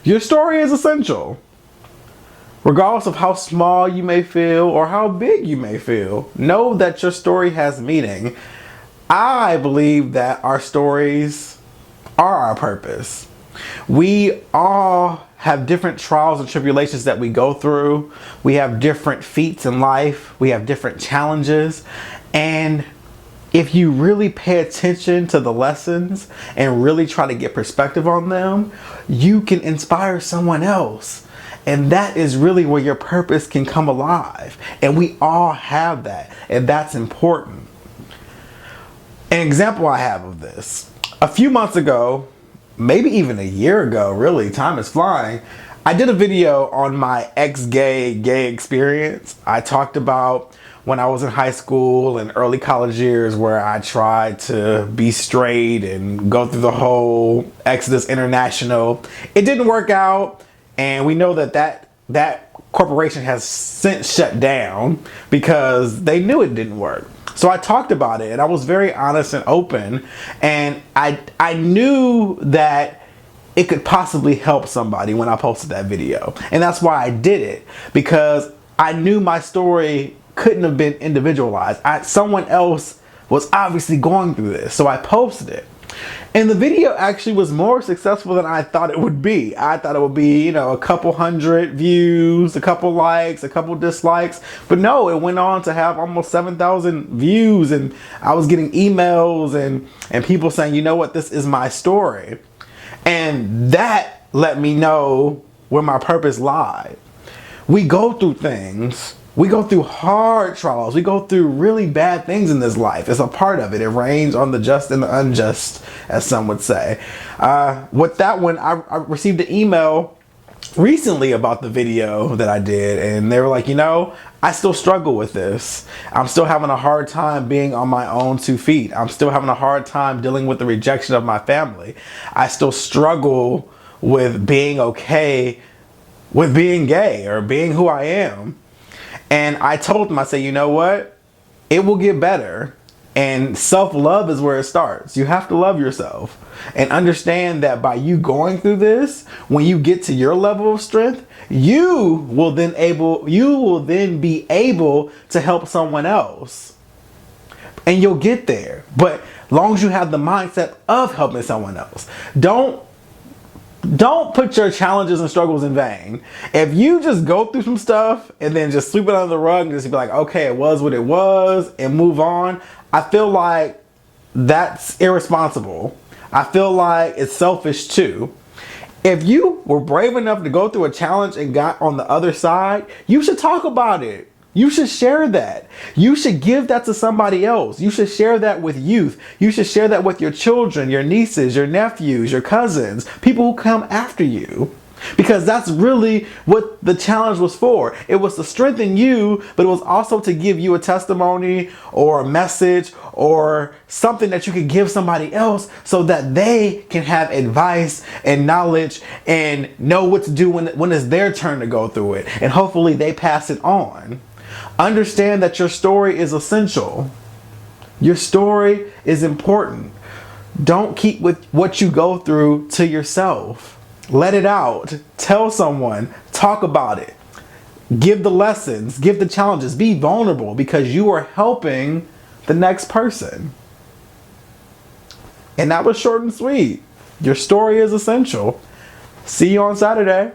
Your story is essential. Regardless of how small you may feel or how big you may feel, know that your story has meaning. I believe that our stories are our purpose. We all have different trials and tribulations that we go through. We have different feats in life. We have different challenges. And if you really pay attention to the lessons and really try to get perspective on them, you can inspire someone else. And that is really where your purpose can come alive. And we all have that. And that's important. An example I have of this. A few months ago, maybe even a year ago, really, time is flying, I did a video on my ex-gay experience. I talked about when I was in high school and early college years where I tried to be straight and go through the whole Exodus International. It didn't work out. And we know that corporation has since shut down because they knew it didn't work. So I talked about it and I was very honest and open. And I knew that it could possibly help somebody when I posted that video. And that's why I did it, because I knew my story couldn't have been individualized. Someone else was obviously going through this. So I posted it. And the video actually was more successful than I thought it would be. I thought it would be, a couple hundred views, a couple likes, a couple dislikes. But no, it went on to have almost 7,000 views. And I was getting emails and people saying, you know what, this is my story. And that let me know where my purpose lied. We go through things. We go through hard trials. We go through really bad things in this life. It's a part of it. It rains on the just and the unjust, as some would say. With that one, I received an email recently about the video that I did. And they were like, I still struggle with this. I'm still having a hard time being on my own 2 feet. I'm still having a hard time dealing with the rejection of my family. I still struggle with being okay with being gay or being who I am. And I told them, I said, you know what? It will get better. And self-love is where it starts. You have to love yourself and understand that by you going through this, when you get to your level of strength, you will then be able to help someone else. And you'll get there. But as long as you have the mindset of helping someone else, don't put your challenges and struggles in vain. If you just go through some stuff and then just sweep it under the rug and just be like, okay, it was what it was, and move on, I feel like that's irresponsible. I feel like it's selfish too. If you were brave enough to go through a challenge and got on the other side, you should talk about it. You should share that. You should give that to somebody else. You should share that with youth. You should share that with your children, your nieces, your nephews, your cousins, people who come after you. Because that's really what the challenge was for. It was to strengthen you, but it was also to give you a testimony or a message or something that you could give somebody else so that they can have advice and knowledge and know what to do when it's their turn to go through it. And hopefully they pass it on. Understand that your story is essential. Your story is important. Don't keep with what you go through to yourself. Let it out. Tell someone. Talk about it. Give the lessons. Give the challenges. Be vulnerable because you are helping the next person. And that was short and sweet. Your story is essential. See you on Saturday.